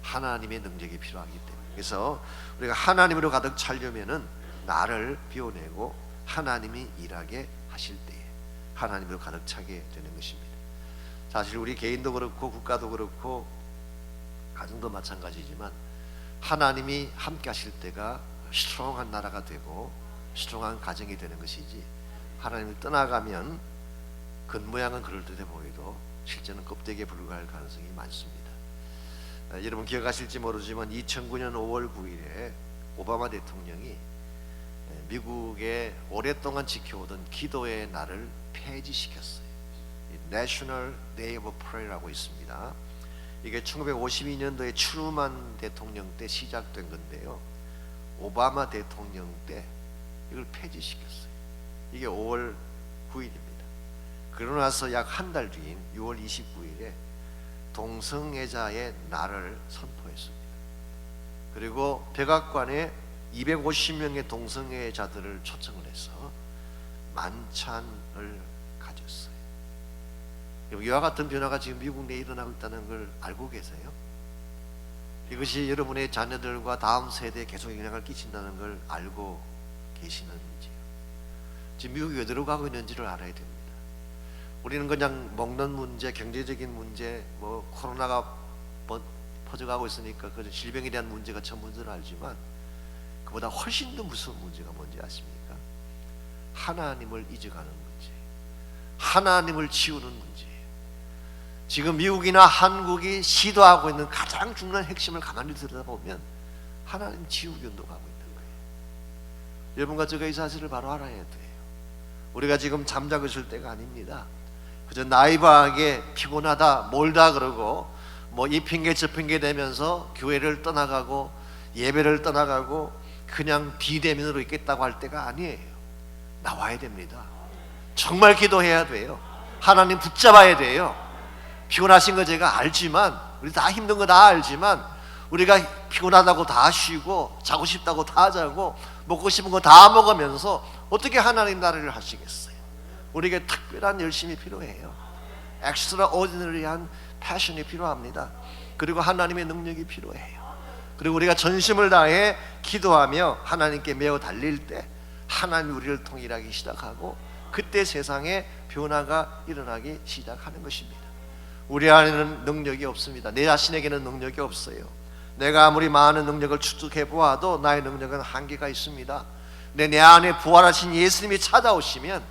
하나님의 능력이 필요하기 때문에. 그래서 우리가 하나님으로 가득 차려면은 나를 비워내고 하나님이 일하게 하실 때에 하나님으로 가득 차게 되는 것입니다. 사실 우리 개인도 그렇고 국가도 그렇고 가정도 마찬가지지만 하나님이 함께 하실 때가 스트롱한 나라가 되고 스트롱한 가정이 되는 것이지, 하나님을 떠나가면 겉모양은 그럴듯해 보여도 실제는 껍데기에 불과할 가능성이 많습니다. 여러분 기억하실지 모르지만 2009년 5월 9일에 오바마 대통령이 미국에 오랫동안 지켜오던 기도의 날을 폐지시켰어요. National Day of Prayer라고 있습니다. 이게 1952년도에 트루만 대통령 때 시작된 건데요, 오바마 대통령 때 이걸 폐지시켰어요. 이게 5월 9일입니다. 그러고 나서 약 한 달 뒤인 6월 29일에 동성애자의 날을 선포했습니다. 그리고 백악관에 250명의 동성애자들을 초청을 해서 만찬을 가졌어요. 이와 같은 변화가 지금 미국 내에 일어나고 있다는 걸 알고 계세요? 이것이 여러분의 자녀들과 다음 세대에 계속 영향을 끼친다는 걸 알고 계시는지요? 지금 미국이 어디로 가고 있는지를 알아야 됩니다. 우리는 그냥 먹는 문제, 경제적인 문제, 뭐 코로나가 퍼져가고 있으니까 그 질병에 대한 문제가 전문지를 알지만 그보다 훨씬 더 무서운 문제가 뭔지 아십니까? 하나님을 잊어가는 문제, 하나님을 지우는 문제. 지금 미국이나 한국이 시도하고 있는 가장 중요한 핵심을 가만히 들여다보면 하나님 지우기 운동하고 있는 거예요. 여러분과 제가 이 사실을 바로 알아야 돼요. 우리가 지금 잠자고 있을 때가 아닙니다. 그저 나이바하게 피곤하다 몰다 그러고 뭐 이 핑계 저 핑계 대면서 교회를 떠나가고 예배를 떠나가고 그냥 비대면으로 있겠다고 할 때가 아니에요. 나와야 됩니다. 정말 기도해야 돼요. 하나님 붙잡아야 돼요. 피곤하신 거 제가 알지만, 우리 다 힘든 거 다 알지만, 우리가 피곤하다고 다 쉬고 자고 싶다고 다 자고 먹고 싶은 거 다 먹으면서 어떻게 하나님 나라를 하시겠어요? 우리에게 특별한 열심이 필요해요. extraordinary한 패션이 필요합니다. 그리고 하나님의 능력이 필요해요. 그리고 우리가 전심을 다해 기도하며 하나님께 매어 달릴 때 하나님이 우리를 통일하기 시작하고 그때 세상에 변화가 일어나기 시작하는 것입니다. 우리 안에는 능력이 없습니다. 내 자신에게는 능력이 없어요. 내가 아무리 많은 능력을 축적해 보아도 나의 능력은 한계가 있습니다. 내 안에 부활하신 예수님이 찾아오시면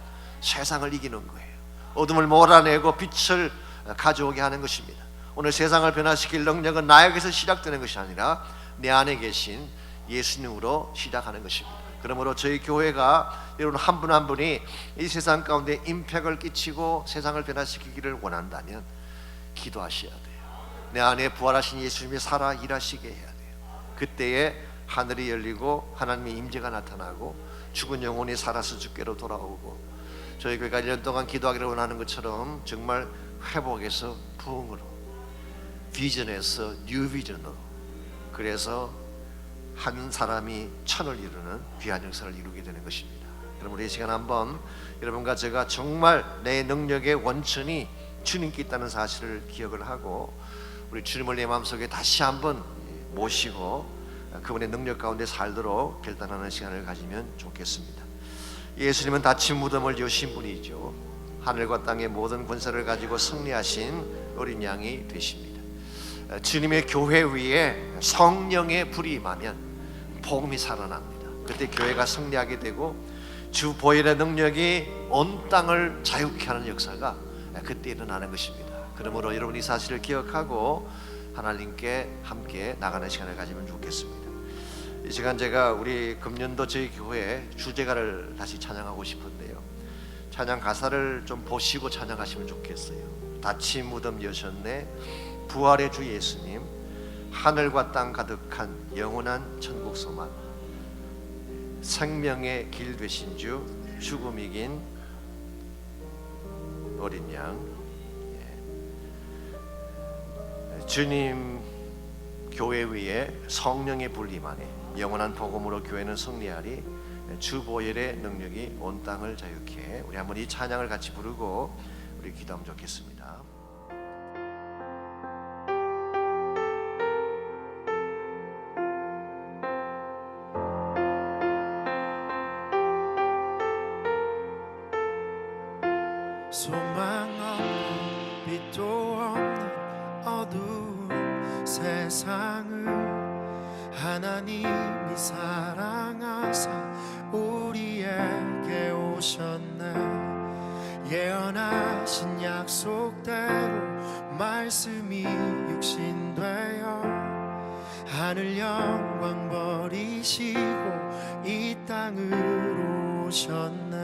세상을 이기는 거예요. 어둠을 몰아내고 빛을 가져오게 하는 것입니다. 오늘 세상을 변화시킬 능력은 나에게서 시작되는 것이 아니라 내 안에 계신 예수님으로 시작하는 것입니다. 그러므로 저희 교회가 여러분 한 분 한 분이 이 세상 가운데 임팩을 끼치고 세상을 변화시키기를 원한다면 기도하셔야 돼요. 내 안에 부활하신 예수님이 살아 일하시게 해야 돼요. 그때에 하늘이 열리고 하나님의 임재가 나타나고 죽은 영혼이 살아서 주께로 돌아오고 저희 교회가 1년 동안 기도하기를 원하는 것처럼 정말 회복에서 부흥으로, 비전에서 뉴 비전으로, 그래서 한 사람이 천을 이루는 귀한 역사를 이루게 되는 것입니다. 그럼 우리 이 시간 한번 여러분과 제가 정말 내 능력의 원천이 주님께 있다는 사실을 기억을 하고 우리 주님을 내 마음속에 다시 한번 모시고 그분의 능력 가운데 살도록 결단하는 시간을 가지면 좋겠습니다. 예수님은 다친 무덤을 여신 분이죠. 하늘과 땅의 모든 권세를 가지고 승리하신 어린 양이 되십니다. 주님의 교회 위에 성령의 불이 임하면 복음이 살아납니다. 그때 교회가 승리하게 되고 주 보혈의 능력이 온 땅을 자유케 하는 역사가 그때 일어나는 것입니다. 그러므로 여러분 이 사실을 기억하고 하나님께 함께 나가는 시간을 가지면 좋겠습니다. 이 시간 제가 우리 금년도 저희 교회 주제가를 다시 찬양하고 싶은데요, 찬양 가사를 좀 보시고 찬양하시면 좋겠어요. 다친 무덤 여셨네, 부활의 주 예수님, 하늘과 땅 가득한 영원한 천국 소망, 생명의 길 되신 주, 죽음 이긴 어린 양. 주님 교회 위에 성령의 불임 안에 영원한 복음으로 교회는 승리하리. 주 보혈의 능력이 온 땅을 자유케 해. 우리 한번 이 찬양을 같이 부르고 우리 기도하면 좋겠습니다. 소망 없고 빛도 없는 어두운 세상을 하나님이 사랑하사 우리에게 오셨네. 예언하신 약속대로 말씀이 육신되어 하늘 영광 버리시고 이 땅으로 오셨네.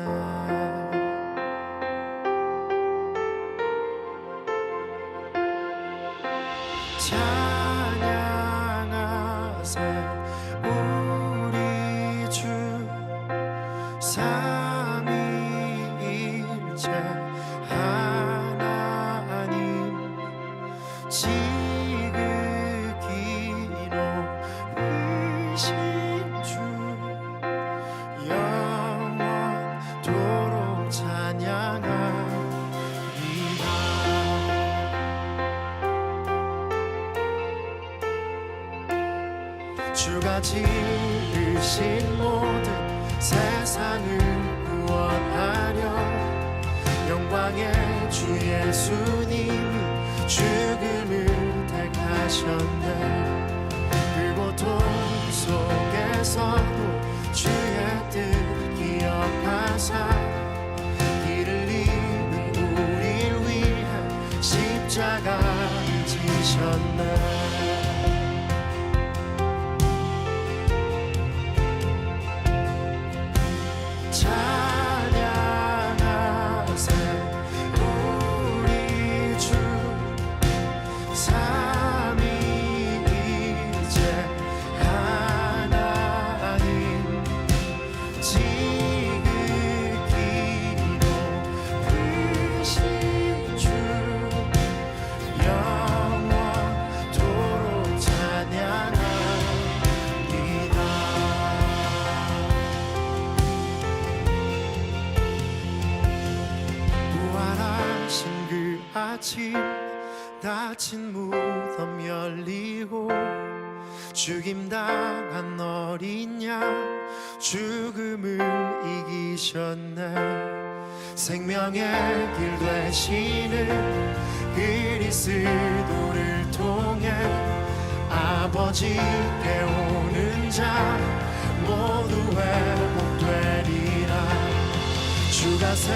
찬양하세 우리 주 삼위일체 하나님, 지극히 높으신 주 영원토록 찬양하리라. 주가 지으신 모든 세상을 구원하려 영광의 주 예수님이 죽음을 택하셨네. 그곳 고통 속에서도 주의 뜻 기억하사 길을 잃은 우릴 위해 십자가 지셨네. 찬양하세 우리 주 삼위이제 하나님 지극히 높으신 주 영원토록 찬양하리다. 부활하신 그 아침 닫힌 무덤 열리고 죽임당한 어린 양 죽음을 이기셨네. 생명의 길 되시는 그리스도를 통해 아버지께 오는 자 모두 회복되리라. 주가 새